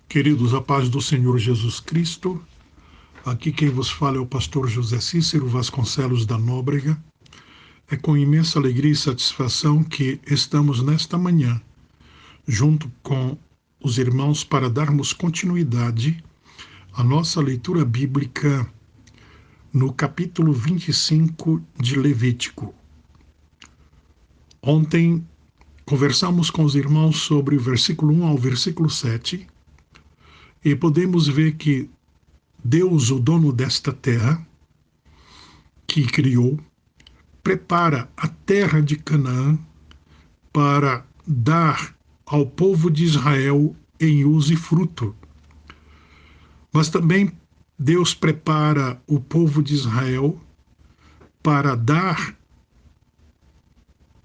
Queridos, a paz do Senhor Jesus Cristo. Aqui quem vos fala é o pastor José Cícero Vasconcelos da Nóbrega. É com imensa alegria e satisfação que estamos nesta manhã, junto com os irmãos, para darmos continuidade à nossa leitura bíblica no capítulo 25 de Levítico. Ontem conversamos com os irmãos sobre o versículo 1 ao versículo 7, e podemos ver que Deus, o dono desta terra, que criou, prepara a terra de Canaã para dar ao povo de Israel em usufruto. Mas também Deus prepara o povo de Israel para dar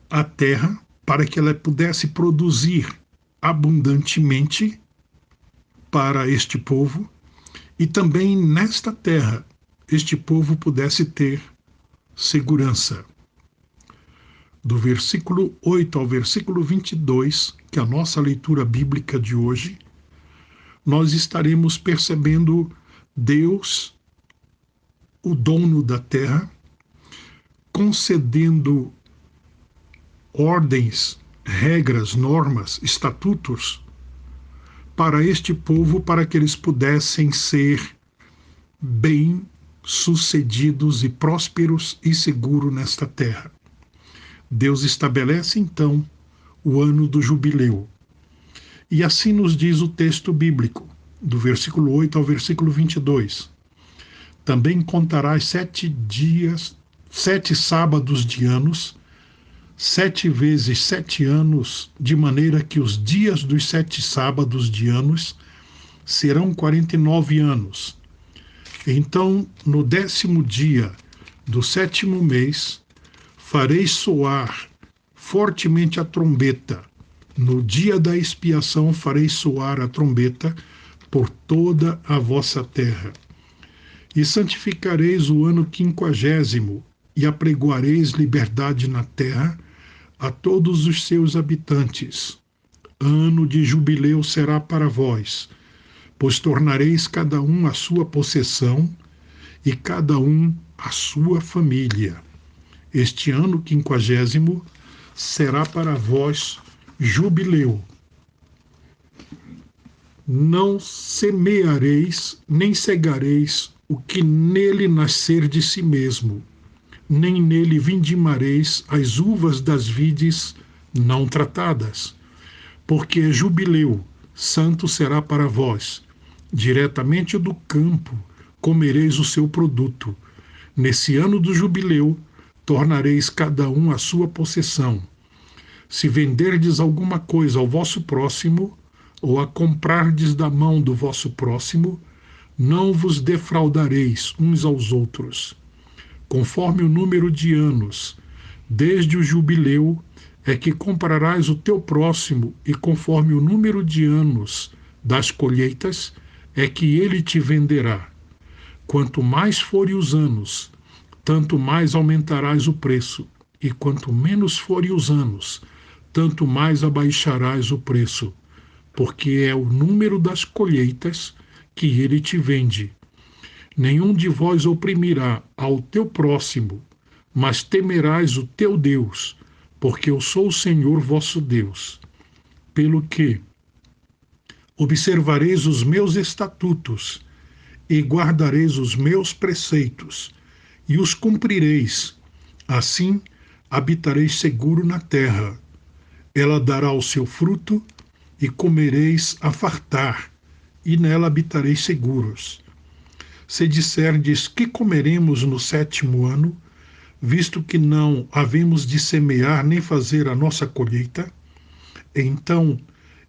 a terra para que ela pudesse produzir abundantemente para este povo, e também nesta terra este povo pudesse ter segurança. Do versículo 8 ao versículo 22, que é a nossa leitura bíblica de hoje, nós estaremos percebendo Deus, o dono da terra, concedendo ordens, regras, normas, estatutos para este povo, para que eles pudessem ser bem-sucedidos e prósperos e seguros nesta terra. Deus estabelece, então, o ano do jubileu. E assim nos diz o texto bíblico, do versículo 8 ao versículo 22. Também contarás 7 sábados de anos, 7 vezes 7 anos, de maneira que os dias dos 7 sábados de anos serão 49 anos. Então, no 10º dia do 7º mês, farei soar fortemente a trombeta. No dia da expiação farei soar a trombeta por toda a vossa terra. E santificareis o ano 50º, e apregoareis liberdade na terra a todos os seus habitantes. Ano de jubileu será para vós, pois tornareis cada um a sua possessão e cada um a sua família. Este ano 50º será para vós jubileu. Não semeareis, nem cegareis o que nele nascer de si mesmo, nem nele vindimareis as uvas das vides não tratadas, porque é jubileu, santo será para vós. Diretamente do campo comereis o seu produto. Nesse ano do jubileu, tornareis cada um a sua possessão. Se venderdes alguma coisa ao vosso próximo, ou a comprardes da mão do vosso próximo, não vos defraudareis uns aos outros. Conforme o número de anos, desde o jubileu, é que comprarás o teu próximo, e conforme o número de anos das colheitas, é que ele te venderá. Quanto mais forem os anos, tanto mais aumentarás o preço, e quanto menos forem os anos, tanto mais abaixarás o preço, porque é o número das colheitas que ele te vende. Nenhum de vós oprimirá ao teu próximo, mas temerás o teu Deus, porque eu sou o Senhor vosso Deus. Pelo que observareis os meus estatutos e guardareis os meus preceitos, e os cumprireis. Assim habitareis seguro na terra. Ela dará o seu fruto, e comereis a fartar, e nela habitareis seguros. Se disserdes que comeremos no 7º ano, visto que não havemos de semear nem fazer a nossa colheita, então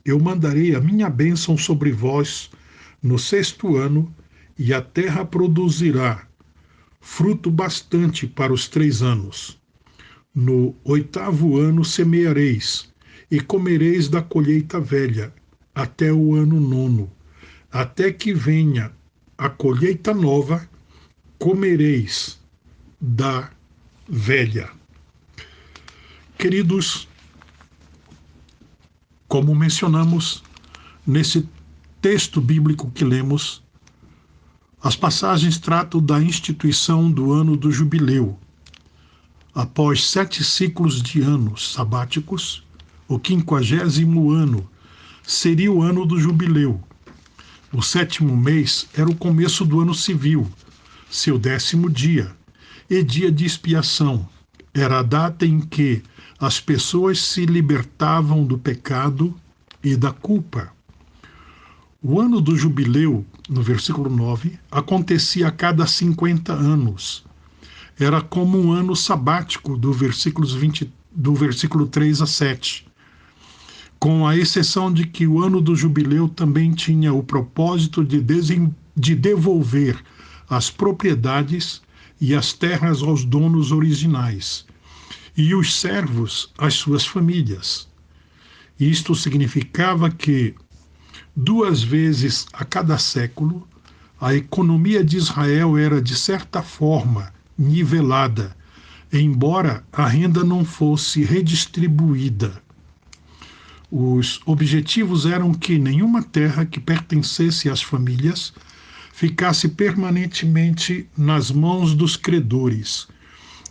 eu mandarei a minha bênção sobre vós no 6º ano, e a terra produzirá fruto bastante para os 3 anos. No 8º ano semeareis, e comereis da colheita velha, até o ano 9º, até que venha a colheita nova, comereis da velha. Queridos, como mencionamos nesse texto bíblico que lemos, as passagens tratam da instituição do ano do jubileu. Após 7 ciclos de anos sabáticos, o 50º ano seria o ano do jubileu. O 7º mês era o começo do ano civil, seu 10º dia, e dia de expiação. Era a data em que as pessoas se libertavam do pecado e da culpa. O ano do jubileu, no versículo 9, acontecia a cada 50 anos. Era como um ano sabático do versículo 3 a 7. Com a exceção de que o ano do jubileu também tinha o propósito de devolver as propriedades e as terras aos donos originais, e os servos às suas famílias. Isto significava que, 2 vezes a cada século, a economia de Israel era, de certa forma, nivelada, embora a renda não fosse redistribuída. Os objetivos eram que nenhuma terra que pertencesse às famílias ficasse permanentemente nas mãos dos credores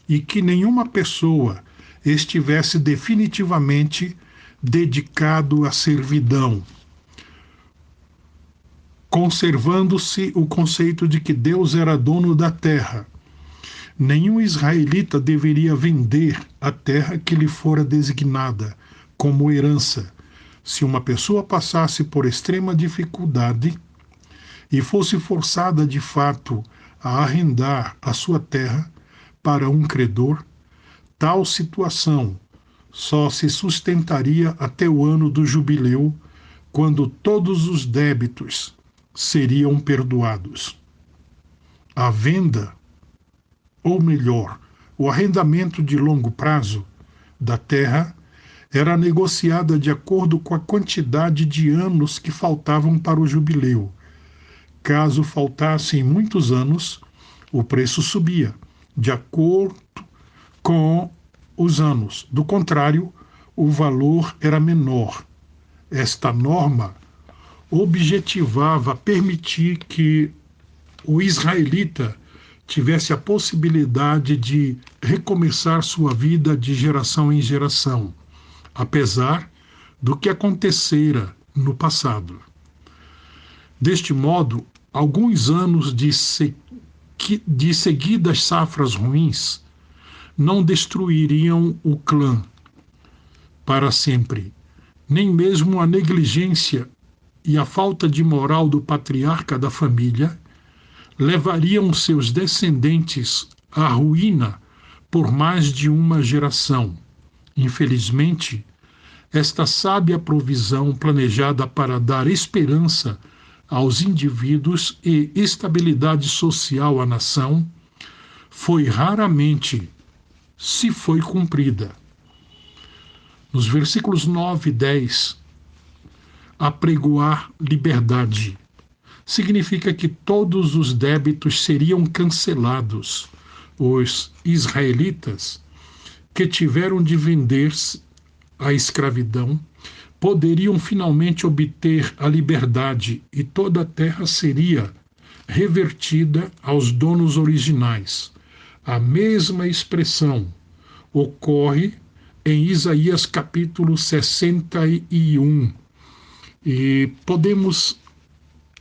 e que nenhuma pessoa estivesse definitivamente dedicado à servidão, conservando-se o conceito de que Deus era dono da terra. Nenhum israelita deveria vender a terra que lhe fora designada como herança. Se uma pessoa passasse por extrema dificuldade e fosse forçada de fato a arrendar a sua terra para um credor, tal situação só se sustentaria até o ano do jubileu, quando todos os débitos seriam perdoados. A venda, ou melhor, o arrendamento de longo prazo da terra era negociada de acordo com a quantidade de anos que faltavam para o jubileu. Caso faltassem muitos anos, o preço subia, de acordo com os anos. Do contrário, o valor era menor. Esta norma objetivava permitir que o israelita tivesse a possibilidade de recomeçar sua vida de geração em geração, apesar do que acontecera no passado. Deste modo, alguns anos de seguidas safras ruins não destruiriam o clã para sempre, nem mesmo a negligência e a falta de moral do patriarca da família levariam seus descendentes à ruína por mais de uma geração. Infelizmente, esta sábia provisão planejada para dar esperança aos indivíduos e estabilidade social à nação foi raramente, se foi cumprida. Nos versículos 9 e 10, apregoar liberdade significa que todos os débitos seriam cancelados. Os israelitas que tiveram de vender-se à escravidão poderiam finalmente obter a liberdade e toda a terra seria revertida aos donos originais. A mesma expressão ocorre em Isaías capítulo 61 e podemos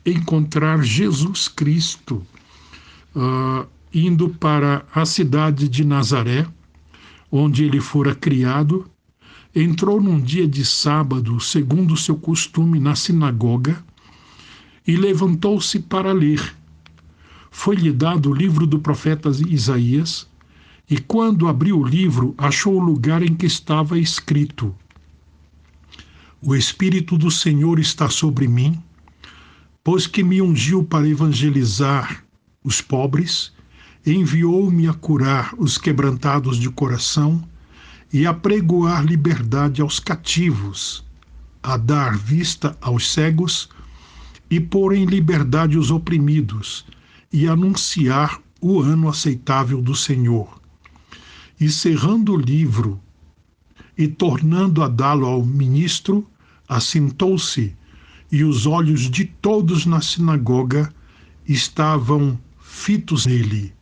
encontrar Jesus Cristo indo para a cidade de Nazaré, onde ele fora criado, entrou num dia de sábado, segundo seu costume, na sinagoga, e levantou-se para ler. Foi-lhe dado o livro do profeta Isaías, e quando abriu o livro, achou o lugar em que estava escrito: O Espírito do Senhor está sobre mim, pois que me ungiu para evangelizar os pobres, enviou-me a curar os quebrantados de coração e a pregoar liberdade aos cativos, a dar vista aos cegos e pôr em liberdade os oprimidos, e anunciar o ano aceitável do Senhor. E cerrando o livro e tornando a dá-lo ao ministro, assentou-se e os olhos de todos na sinagoga estavam fitos nele.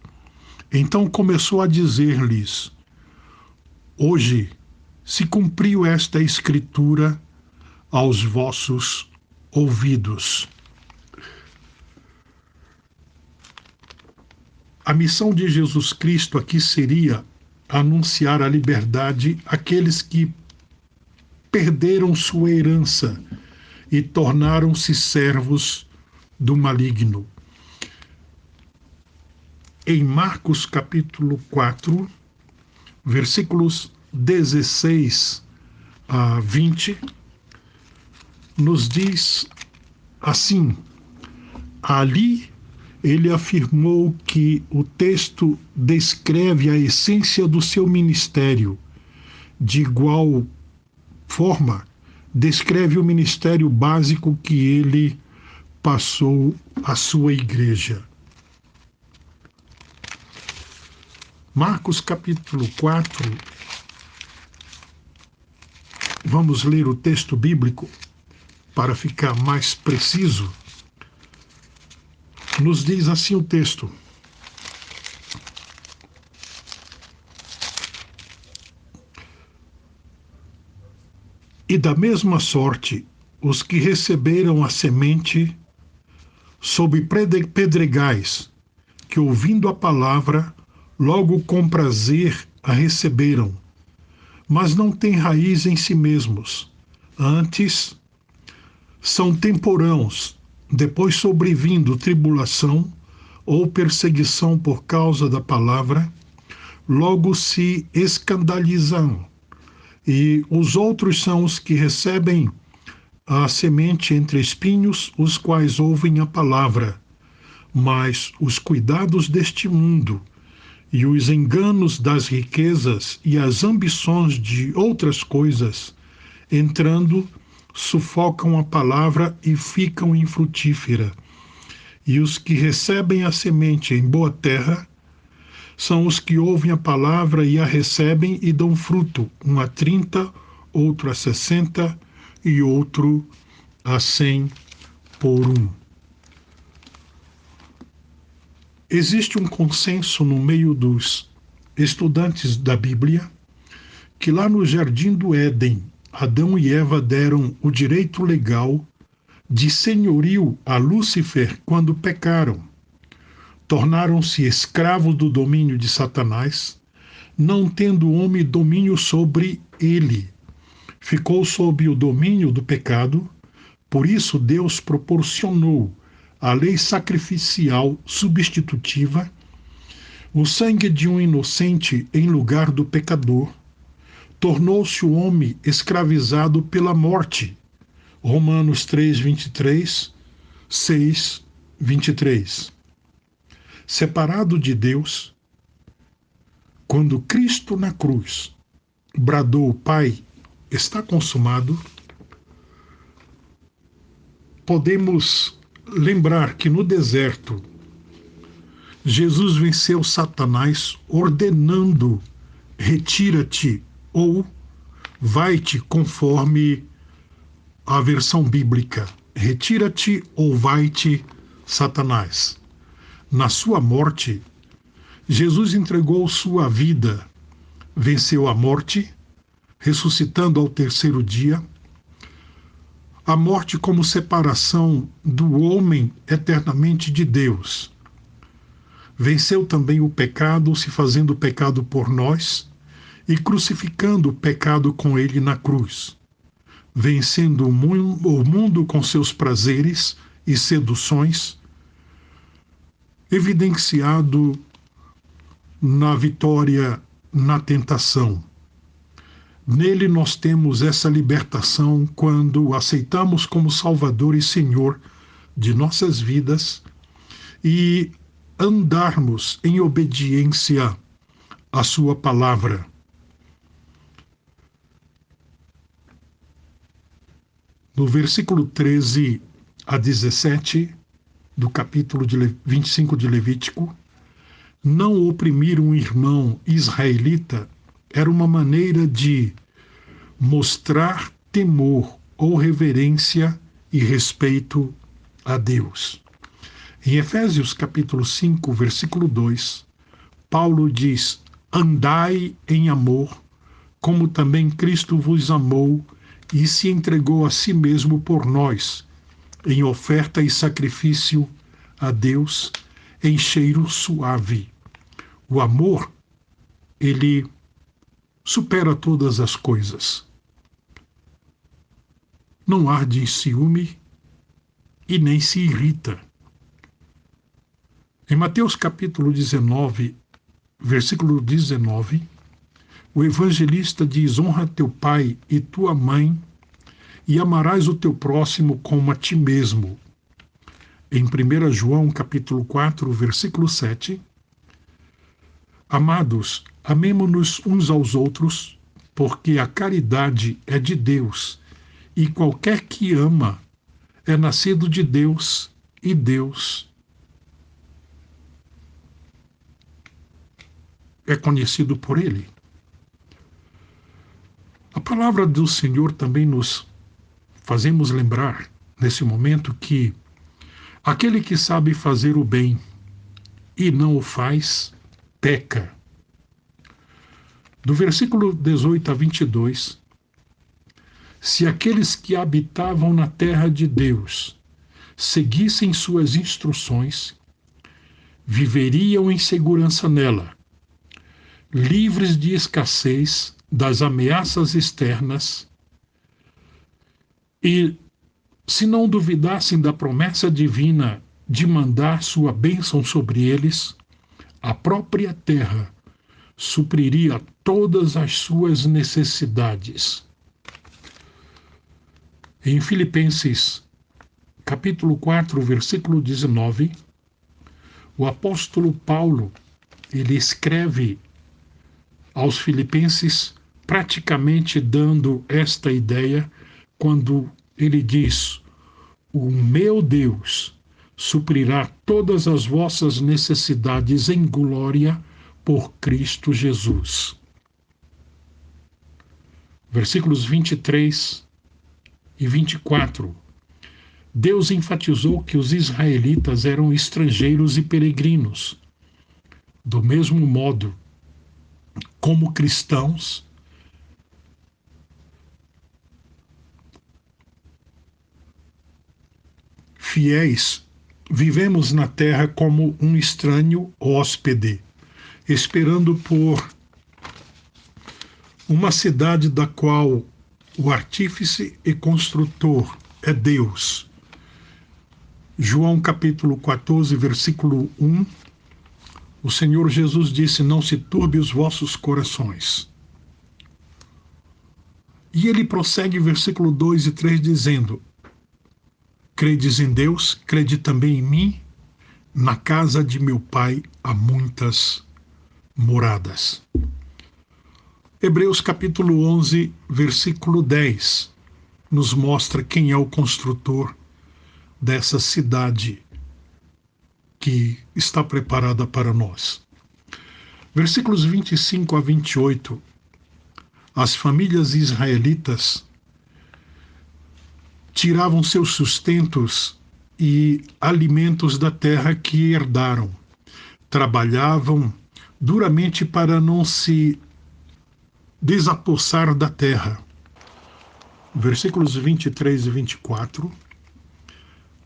Então começou a dizer-lhes: hoje se cumpriu esta escritura aos vossos ouvidos. A missão de Jesus Cristo aqui seria anunciar a liberdade àqueles que perderam sua herança e tornaram-se servos do maligno. Em Marcos capítulo 4, versículos 16 a 20, nos diz assim: ali ele afirmou que o texto descreve a essência do seu ministério. De igual forma, descreve o ministério básico que ele passou à sua igreja. Marcos capítulo 4, vamos ler o texto bíblico para ficar mais preciso. Nos diz assim o texto: e da mesma sorte, os que receberam a semente sob pedregais, que ouvindo a palavra, logo com prazer a receberam, mas não têm raiz em si mesmos. Antes, são temporãos, depois sobrevindo tribulação ou perseguição por causa da palavra, logo se escandalizam. E os outros são os que recebem a semente entre espinhos, os quais ouvem a palavra, mas os cuidados deste mundo e os enganos das riquezas e as ambições de outras coisas, entrando, sufocam a palavra e ficam infrutífera. E os que recebem a semente em boa terra são os que ouvem a palavra e a recebem e dão fruto, um a 30, outro a 60 e outro a 100 por um. Existe um consenso no meio dos estudantes da Bíblia que lá no Jardim do Éden, Adão e Eva deram o direito legal de senhorio a Lúcifer quando pecaram. Tornaram-se escravos do domínio de Satanás, não tendo o homem domínio sobre ele. Ficou sob o domínio do pecado, por isso Deus proporcionou a lei sacrificial substitutiva, o sangue de um inocente em lugar do pecador, tornou-se o homem escravizado pela morte. Romanos 3, 23, 6, 23. Separado de Deus, quando Cristo na cruz bradou: Pai, está consumado, podemos lembrar que no deserto Jesus venceu Satanás ordenando: retira-te ou vai-te, conforme a versão bíblica. Retira-te ou vai-te, Satanás. Na sua morte, Jesus entregou sua vida, venceu a morte, ressuscitando ao terceiro dia, a morte como separação do homem eternamente de Deus. Venceu também o pecado, se fazendo pecado por nós e crucificando o pecado com ele na cruz, vencendo o mundo com seus prazeres e seduções, evidenciado na vitória na tentação. Nele nós temos essa libertação quando o aceitamos como Salvador e Senhor de nossas vidas e andarmos em obediência à sua palavra. No versículo 13 a 17 do capítulo 25 de Levítico, não oprimir um irmão israelita era uma maneira de mostrar temor ou reverência e respeito a Deus. Em Efésios capítulo 5, versículo 2, Paulo diz: andai em amor, como também Cristo vos amou e se entregou a si mesmo por nós, em oferta e sacrifício a Deus, em cheiro suave. O amor, ele supera todas as coisas. Não arde em ciúme e nem se irrita. Em Mateus capítulo 19, versículo 19, o evangelista diz: honra teu pai e tua mãe, e amarás o teu próximo como a ti mesmo. Em 1 João capítulo 4, versículo 7, amados, amemo-nos uns aos outros, porque a caridade é de Deus, e qualquer que ama é nascido de Deus, e Deus é conhecido por ele. A palavra do Senhor também nos fazemos lembrar, nesse momento, que aquele que sabe fazer o bem e não o faz, peca. Do versículo 18 a 22, se aqueles que habitavam na terra de Deus seguissem suas instruções, viveriam em segurança nela, livres de escassez, das ameaças externas, e se não duvidassem da promessa divina de mandar sua bênção sobre eles, a própria terra supriria todas as suas necessidades. Em Filipenses, capítulo 4, versículo 19, o apóstolo Paulo, ele escreve aos filipenses praticamente dando esta ideia quando ele diz: o meu Deus suprirá todas as vossas necessidades em glória por Cristo Jesus. Versículos 23 e 24. Deus enfatizou que os israelitas eram estrangeiros e peregrinos. Do mesmo modo, como cristãos, fiéis, vivemos na terra como um estranho hóspede, esperando por uma cidade da qual o artífice e construtor é Deus. João capítulo 14, versículo 1, o Senhor Jesus disse: não se turbe os vossos corações. E ele prossegue versículo 2 e 3 dizendo: credes em Deus, crede também em mim, na casa de meu pai há muitas moradas. Hebreus capítulo 11, versículo 10, nos mostra quem é o construtor dessa cidade que está preparada para nós. Versículos 25 a 28, as famílias israelitas tiravam seus sustentos e alimentos da terra que herdaram. Trabalhavam duramente para não se desapossar da terra. Versículos 23 e 24,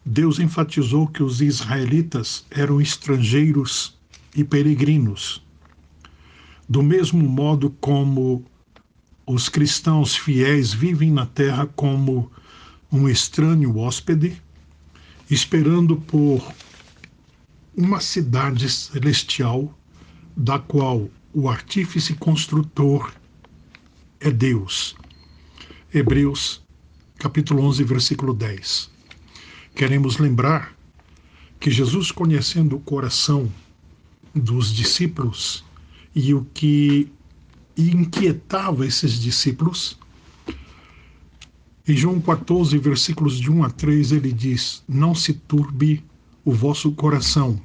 Deus enfatizou que os israelitas eram estrangeiros e peregrinos. Do mesmo modo como os cristãos fiéis vivem na terra como um estranho hóspede, esperando por uma cidade celestial, da qual o artífice construtor é Deus. Hebreus, capítulo 11, versículo 10. Queremos lembrar que Jesus, conhecendo o coração dos discípulos e o que inquietava esses discípulos, em João 14, versículos de 1 a 3, ele diz: não se turbe o vosso coração.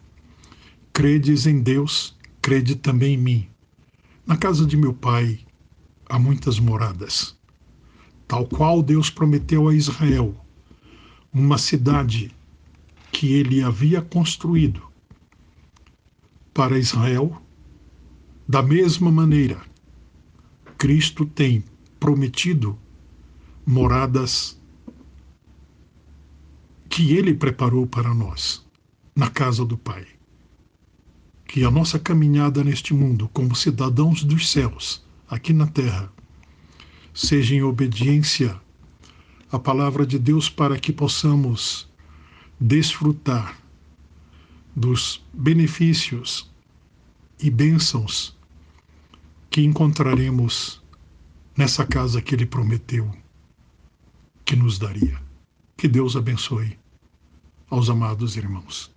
Credes em Deus, crede também em mim. Na casa de meu pai há muitas moradas. Tal qual Deus prometeu a Israel, uma cidade que ele havia construído para Israel, da mesma maneira, Cristo tem prometido moradas que ele preparou para nós, na casa do Pai. Que a nossa caminhada neste mundo, como cidadãos dos céus, aqui na terra, seja em obediência à palavra de Deus para que possamos desfrutar dos benefícios e bênçãos que encontraremos nessa casa que ele prometeu que nos daria. Que Deus abençoe aos amados irmãos.